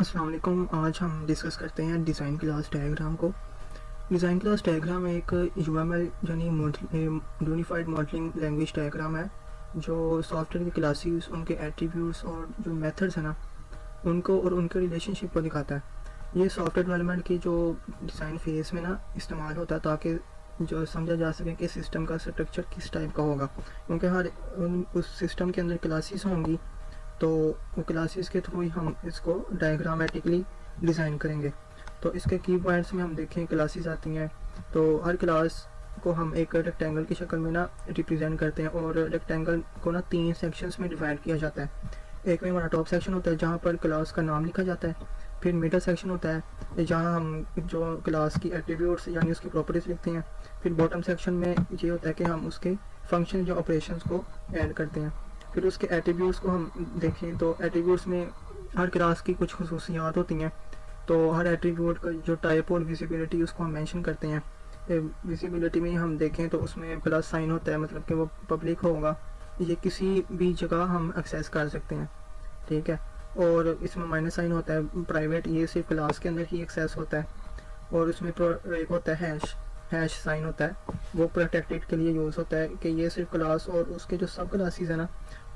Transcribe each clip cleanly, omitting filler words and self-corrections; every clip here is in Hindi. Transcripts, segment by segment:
अस्सलाम वालेकुम। आज हम डिस्कस करते हैं डिज़ाइन क्लास डायग्राम को। डिज़ाइन क्लास डायग्राम एक यूएमएल यानी यूनिफाइड मॉडलिंग लैंग्वेज डायग्राम है जो सॉफ्टवेयर की क्लासेस, उनके एट्रीब्यूट्स और जो मेथड्स हैं ना उनको और उनके रिलेशनशिप को दिखाता है। ये सॉफ्टवेयर डेवलपमेंट की जो डिज़ाइन फेज़ में ना इस्तेमाल होता है ताकि जो समझा जा सके कि सिस्टम का स्ट्रक्चर किस टाइप का होगा, क्योंकि हर उस सिस्टम के अंदर क्लासेस होंगी, तो वो क्लासेस के थ्रू ही हम इसको डायग्रामेटिकली डिज़ाइन करेंगे। तो इसके की पॉइंट्स में हम देखें क्लासेस आती हैं, तो हर क्लास को हम एक रेक्टेंगल की शक्ल में ना रिप्रेजेंट करते हैं और रेक्टेंगल को ना 3 सेक्शंस में डिवाइड किया जाता है। एक में हमारा टॉप सेक्शन होता है जहाँ पर क्लास का नाम लिखा जाता है, फिर मिडल सेक्शन होता है जहाँ हम जो क्लास की एट्रीब्यूट्स यानी उसकी प्रॉपर्टीज़ लिखते हैं, फिर बॉटम सेक्शन में ये होता है कि हम उसके फंक्शन जो ऑपरेशंस को ऐड करते हैं। फिर उसके एट्रीब्यूट्स को हम देखें तो एट्रीब्यूट्स में हर क्लास की कुछ खसूसियात होती हैं, तो हर एट्रीब्यूट का जो टाइप और विजिबिलिटी उसको हम मेंशन करते हैं। विजिबिलिटी में हम देखें तो उसमें प्लस साइन होता है, मतलब कि वो पब्लिक होगा, ये किसी भी जगह हम एक्सेस कर सकते हैं, ठीक है। और इसमें माइनस साइन होता है प्राइवेट, ये सिर्फ क्लास के अंदर ही एक्सेस होता है। और उसमें एक होता है हैश साइन होता है, वो प्रोटेक्टेड के लिए यूज़ होता है कि ये सिर्फ क्लास और उसके जो सब क्लासेस है ना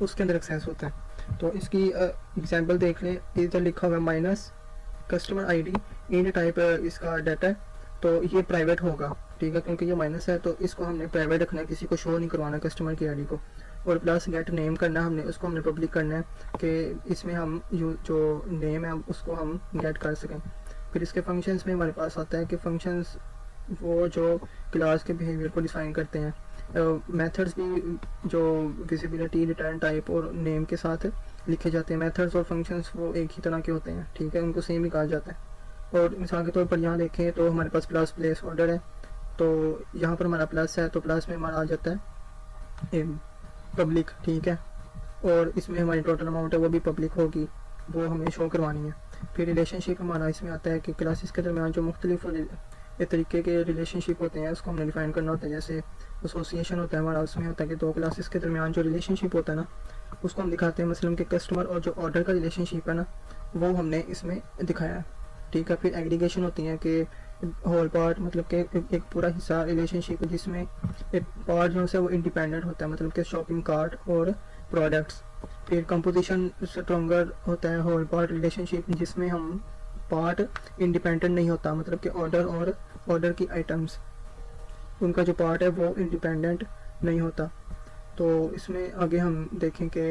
उसके अंदर एक्सेस होता है। तो इसकी एग्जांपल देख लें, इधर लिखा हुआ है माइनस कस्टमर आईडी इन टाइप इसका डाटा है, तो ये प्राइवेट होगा, ठीक है, क्योंकि ये माइनस है तो इसको हमने प्राइवेट रखना है, किसी को शो नहीं करवाना कस्टमर की आईडी को। और प्लस गेट नेम करना है हमने, उसको हमने पब्लिक करना है कि इसमें हम जो नेम है उसको हम गेट कर सकें। फिर इसके फंक्शंस में हमारे पास आता है कि फंक्शंस वो जो क्लास के बिहेवियर को डिफाइन करते हैं। मेथड्स भी जो विजिबिलिटी, रिटर्न टाइप और नेम के साथ लिखे जाते हैं। मेथड्स और फंक्शंस वो एक ही तरह के होते हैं, ठीक है, उनको सेम ही कहा जाता है। और मिसाल के तौर पर यहाँ देखें तो हमारे पास प्लस प्लेस ऑर्डर है, तो यहाँ पर हमारा प्लस है तो प्लस में हमारा आ जाता है पब्लिक, ठीक है। और इसमें हमारी टोटल अमाउंट है वो भी पब्लिक होगी, वो हमें शो करवानी है। फिर रिलेशनशिप हमारा इसमें आता है कि क्लासेस के दरमियान जो मुख्तलिफ तरीके के रिलेशनशिप होते हैं उसको हमने डिफाइन करना होता है। जैसे एसोसिएशन होता है हमारा, उसमें होता है कि दो क्लासेस के दरमियान जो रिलेशनशिप होता है ना उसको हम दिखाते हैं, मसलन कि कस्टमर और जो ऑर्डर का रिलेशनशिप है ना वो हमने इसमें दिखाया है, ठीक है। फिर एग्रीगेशन होती है कि होल पार्ट, मतलब कि एक पूरा हिस्सा रिलेशनशिप जिसमें एक पार्ट जो है वो इंडिपेंडेंट होता है, मतलब कि शॉपिंग कार्ट और प्रोडक्ट्स। फिर कंपोजिशन स्ट्रॉन्गर होता है होल पार्ट रिलेशनशिप जिसमें हम पार्ट इंडिपेंडेंट नहीं होता, मतलब कि ऑर्डर और ऑर्डर की आइटम्स उनका जो पार्ट है वो इंडिपेंडेंट नहीं होता। तो इसमें आगे हम देखें कि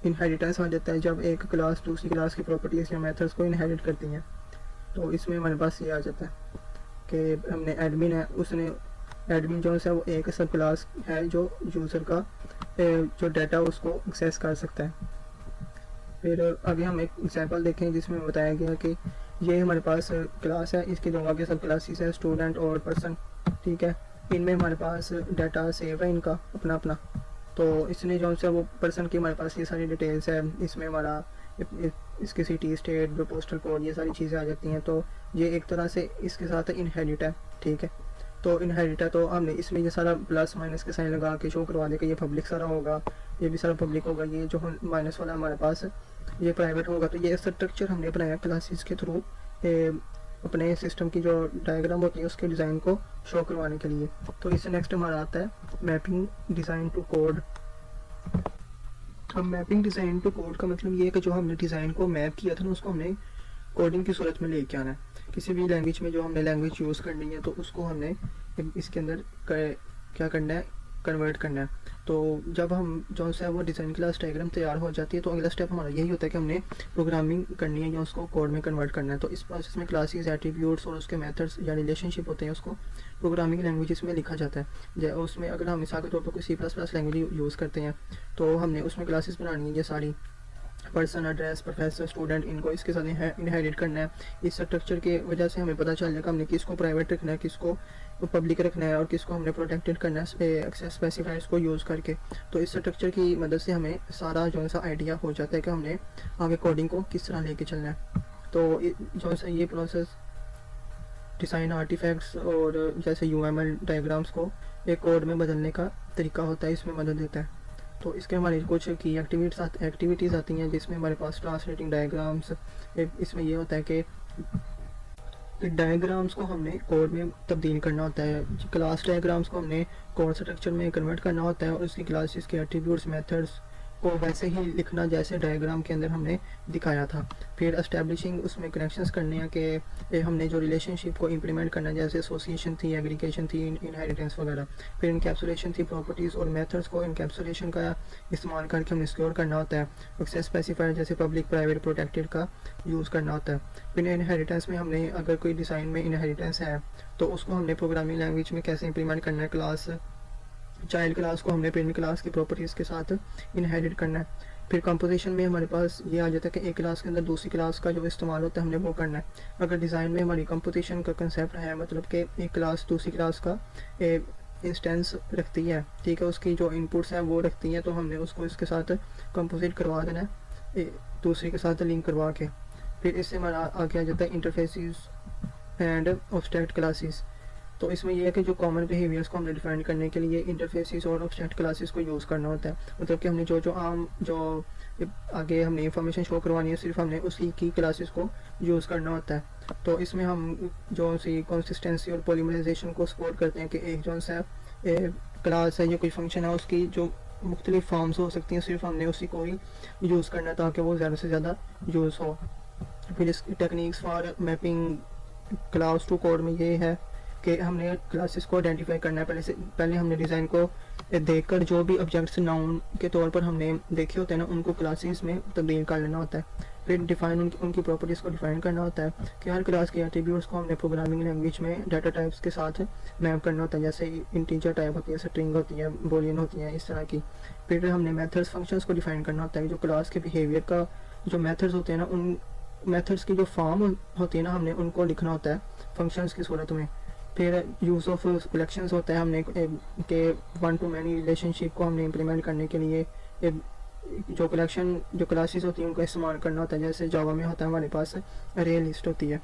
इनहेरिटेंस आ जाता है जब एक क्लास दूसरी क्लास की प्रॉपर्टीज़ या मेथड्स को इनहेरिट करती हैं। तो इसमें हमारे पास ये आ जाता है कि हमने एडमिन है, उसने एडमिन जो है वो एक सब क्लास है जो यूज़र का जो डाटा उसको एक्सेस कर सकता है। फिर अभी हम एक एग्जांपल देखें जिसमें बताया गया कि ये हमारे पास क्लास है, इसके दो आगे सब क्लासेस है स्टूडेंट और पर्सन, ठीक है। इनमें हमारे पास डाटा सेव है इनका अपना अपना, तो इसने जो है वो पर्सन की हमारे पास ये सारी डिटेल्स है, इसमें हमारा इसकी सिटी, स्टेट, जो पोस्टल कोड, ये सारी चीज़ें आ जाती हैं। तो ये एक तरह से इसके साथ इनहेरिट है, ठीक है। तो इनहेरिट है तो हमने इसमें ये सारा प्लस माइनस के साइन लगा के शो करवा दे कि ये पब्लिक सारा होगा, ये भी सारा पब्लिक होगा, ये जो माइनस वाला हमारे पास ये प्राइवेट होगा। तो ये स्ट्रक्चर हमने बनाया क्लासेस के थ्रू अपने सिस्टम की जो डायग्राम होती है उसके डिज़ाइन को शो करवाने के लिए। तो इससे नेक्स्ट हमारा आता है मैपिंग डिज़ाइन टू कोड। अब मैपिंग डिज़ाइन टू कोड का मतलब ये है कि जो हमने डिज़ाइन को मैप किया था ना उसको हमने कोडिंग की सूरत में लेके आना है। किसी भी लैंग्वेज में जो हमने लैंग्वेज यूज़ करनी है तो उसको हमने इसके अंदर क्या करना है, कन्वर्ट करना है। तो जब हम जो है वो डिज़ाइन क्लास डायग्राम तैयार हो जाती है तो अगला स्टेप हमारा यही होता है कि हमने प्रोग्रामिंग करनी है या उसको कोड में कन्वर्ट करना है। तो इस प्रोसेस में क्लासेस, एट्रीब्यूट्स और उसके मेथड्स या रिलेशनशिप होते हैं उसको प्रोग्रामिंग लैंग्वेजेस में लिखा जाता है। उसमें अगर हम मिसाल के तौर पर कोई C++ लैंग्वेज यूज़ करते हैं तो हमने उसमें क्लासेस बनानी है, ये सारी पर्सन, एड्रेस, प्रोफेसर, स्टूडेंट, इनको इसके साथ इनहेरिट करना है। इस स्ट्रक्चर की वजह से हमें पता चल जाएगा हमने किसको प्राइवेट रखना है, किसको पब्लिक रखना है और किसको हमने प्रोटेक्टेड करना है एक्सेस स्पेसिफायर्स को यूज़ करके। तो इस स्ट्रक्चर की मदद से हमें सारा जो सा आइडिया हो जाता है कि हमने आगे कोडिंग को किस तरह लेके चलना है। तो जो सा ये प्रोसेस डिज़ाइन आर्टिफैक्ट्स और जैसे UML डायग्राम्स को एक कोड में बदलने का तरीका होता है, इसमें मदद देता है। तो इसके हमारी कुछ की एक्टिविटीज़ आती हैं, जिसमें हमारे पास ट्रांसलेटिंग डायग्राम्स। इसमें ये होता है कि डायग्राम्स को हमने कोड में तब्दील करना होता है, क्लास डायग्राम्स को हमने कोड स्ट्रक्चर में कन्वर्ट करना होता है, और उसकी क्लासेस के एट्रीब्यूट्स मेथड्स को वैसे ही लिखना जैसे डायग्राम के अंदर हमने दिखाया था। फिर एस्टेब्लिशिंग, उसमें कनेक्शंस करने हैं कि हमने जो रिलेशनशिप को इम्प्लीमेंट करना है, जैसे एसोसिएशन थी, एग्रीगेशन थी, इनहेरिटेंस वगैरह। फिर इनकैप्सुलेशन थी, प्रॉपर्टीज़ और मेथड्स को इनकैप्सुलेशन का इस्तेमाल करके हमने स्टोर करना होता है। एक्सेस स्पेसिफायर जैसे पब्लिक, प्राइवेट, प्रोटेक्टेड का यूज़ करना होता है। फिर इनहेरिटेंस में हमने अगर कोई डिज़ाइन में इनहेरिटेंस है तो उसको हमने प्रोग्रामिंग लैंग्वेज में कैसे इंप्लीमेंट करना है। क्लास, चाइल्ड क्लास को हमने पेरेंट क्लास की प्रॉपर्टीज़ के साथ इनहेरिट करना है। फिर कंपोजिशन में हमारे पास ये आ जाता है कि एक क्लास के अंदर दूसरी क्लास का जो इस्तेमाल होता है हमने वो करना है। अगर डिज़ाइन में हमारी कंपोजिशन का कंसेप्ट है, मतलब कि एक क्लास दूसरी क्लास का इंस्टेंस रखती है, ठीक है, उसकी जो इनपुट्स हैं वो रखती हैं, तो हमने उसको इसके साथ कंपोजिट करवा देना है, दूसरी के साथ लिंक करवा के। फिर इससे हमारा आगे आ जाता है इंटरफेसेस एंड ऑब्स्ट्रैक्ट क्लासेस। तो इसमें यह है कि जो कॉमन बिहेवियर्स को हमने डिफाइन करने के लिए इंटरफेसेस और ऑब्स्ट्रैक्ट क्लासेस को यूज़ करना होता है। मतलब कि हमने जो आगे हमने इंफॉर्मेशन शो करवानी है, सिर्फ हमने उसी की क्लासेस को यूज़ करना होता है। तो इसमें हम जो सी कंसिस्टेंसी और पॉलीमराइजेशन को सपोर्ट करते हैं कि एक जो सा क्लास है या कोई फंक्शन है, उसकी जो मुख्तलिफ फॉर्म्स हो सकती हैं, सिर्फ हमने उसी को ही यूज़ करना है ताकि वो ज़्यादा से ज़्यादा यूज़ हो। फिर इस techniques for mapping class to code में ये है कि हमने क्लासेस को आइडेंटिफाई करना है। पहले हमने डिज़ाइन को देखकर जो भी ऑब्जेक्ट्स नाउन के तौर पर हमने देखे होते हैं ना, उनको क्लासेस में तब्दील कर लेना होता है। फिर डिफाइन उनकी प्रॉपर्टीज़ को डिफाइन करना होता है कि हर क्लास के एट्रीब्यूट्स को हमने प्रोग्रामिंग लैंग्वेज में डाटा टाइप्स के साथ मैप करना होता है, जैसे इंटीजर टाइप होती है, स्ट्रिंग होती है, बूलियन होती है, इस तरह की। फिर हमने मेथड्स, फंक्शंस को डिफाइन करना होता है कि जो क्लास के बिहेवियर का जो मेथड्स होते हैं ना, उन मेथड्स की जो फॉर्म होती है ना, हमने उनको लिखना होता है फंक्शंस की सूरत में। फिर यूज़ ऑफ कलेक्शंस होता है, हमने के वन टू मैनी रिलेशनशिप को हमने इम्प्लीमेंट करने के लिए जो क्लासेस होती हैं उनका इस्तेमाल करना होता है। जैसे जावा में होता है हमारे पास अरे लिस्ट होती है,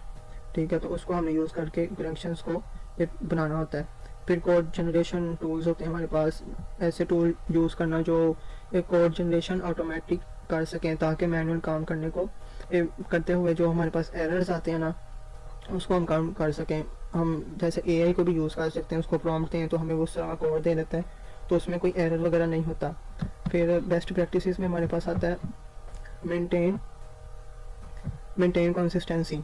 ठीक है, तो उसको हमने यूज़ करके कलेक्शंस को बनाना होता है। फिर कोड जनरेशन टूल्स होते हैं हमारे पास, ऐसे टूल यूज़ करना जो कोड जनरेशन ऑटोमेटिक कर सकें, ताकि मैनुअल काम करने को करते हुए जो हमारे पास एरर्स आते हैं ना, उसको हम काम कर सकें। हम जैसे एआई को भी यूज़ कर सकते हैं, उसको प्रॉम्प्ट दें तो हमें वो सारा कोड दे देता है, तो उसमें कोई एरर वगैरह नहीं होता। फिर बेस्ट प्रैक्टिसेस में हमारे पास आता है मेंटेन कंसिस्टेंसी।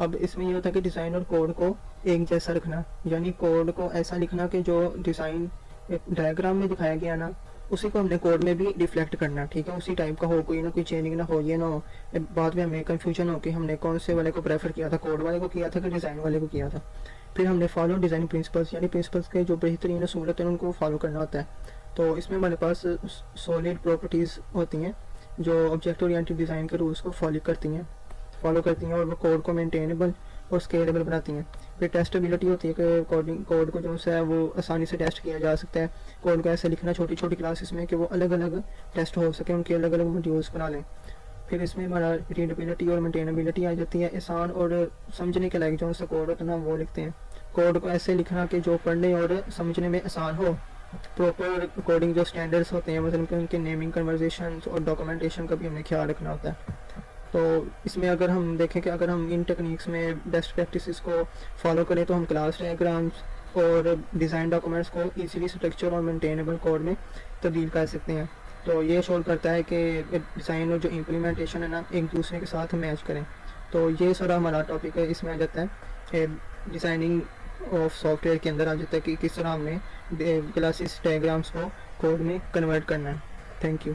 अब इसमें ये होता है कि डिज़ाइन और कोड को एक जैसा रखना, यानी कोड को ऐसा लिखना कि जो डिज़ाइन डायग्राम में दिखाया गया ना, उसी को हमने कोड में भी रिफ्लेक्ट करना, ठीक है, उसी टाइप का हो, कोई ना कोई चेंजिंग ना हो, ये ना हो बाद में हमें कन्फ्यूजन हो कि हमने कौन से वाले को प्रेफर किया था, कोड वाले को किया था कि डिज़ाइन वाले को किया था। फिर हमने फॉलो डिज़ाइन प्रिंसिपल्स, यानी प्रिंसिपल्स के जो बेहतरीन असूलत हैं उनको फॉलो करना होता है। तो इसमें हमारे पास सॉलिड प्रॉपर्टीज़ होती हैं जो ऑब्जेक्ट ओरिएंटेड डिज़ाइन के रूल्स को फॉलो करती हैं और वो कोड को मेंटेनेबल और स्केलेबल बनाती हैं। फिर टेस्टेबिलिटी होती है कि कोड को जो है वो आसानी से टेस्ट किया जा सकता है। कोड को ऐसे लिखना छोटी छोटी क्लासेस में कि वो अलग अलग टेस्ट हो सके, उनके अलग अलग मॉड्यूल्स बना लें। फिर इसमें हमारा रीडेबिलिटी और मेंटेनेबिलिटी आ जाती है। आसान और समझने के लायक जो सा कोड होता है ना, वो लिखते हैं। कोड को ऐसे लिखना कि जो पढ़ने और समझने में आसान हो। प्रॉपर कोडिंग जो स्टैंडर्ड्स होते हैं, मतलब कि उनके नेमिंग, कन्वर्जेशन और डॉक्यूमेंटेशन का भी हमें ख्याल रखना होता है। तो इसमें अगर हम देखें कि अगर हम इन टेक्निक्स में बेस्ट प्रैक्टिसेस को फॉलो करें तो हम क्लास डायग्राम्स और डिज़ाइन डॉक्यूमेंट्स को इजीली स्ट्रक्चर और मेंटेनेबल कोड में तब्दील कर सकते हैं। तो ये शो करता है कि डिज़ाइन और जो इम्प्लीमेंटेशन है ना, एक दूसरे के साथ मैच करें। तो ये सारा हमारा टॉपिक है, इसमें आ जाता है डिज़ाइनिंग ऑफ सॉफ्टवेयर के अंदर आ जाता है कि किस तरह हमने क्लासेस डायग्राम्स को कोड में कन्वर्ट करना है। Thank you.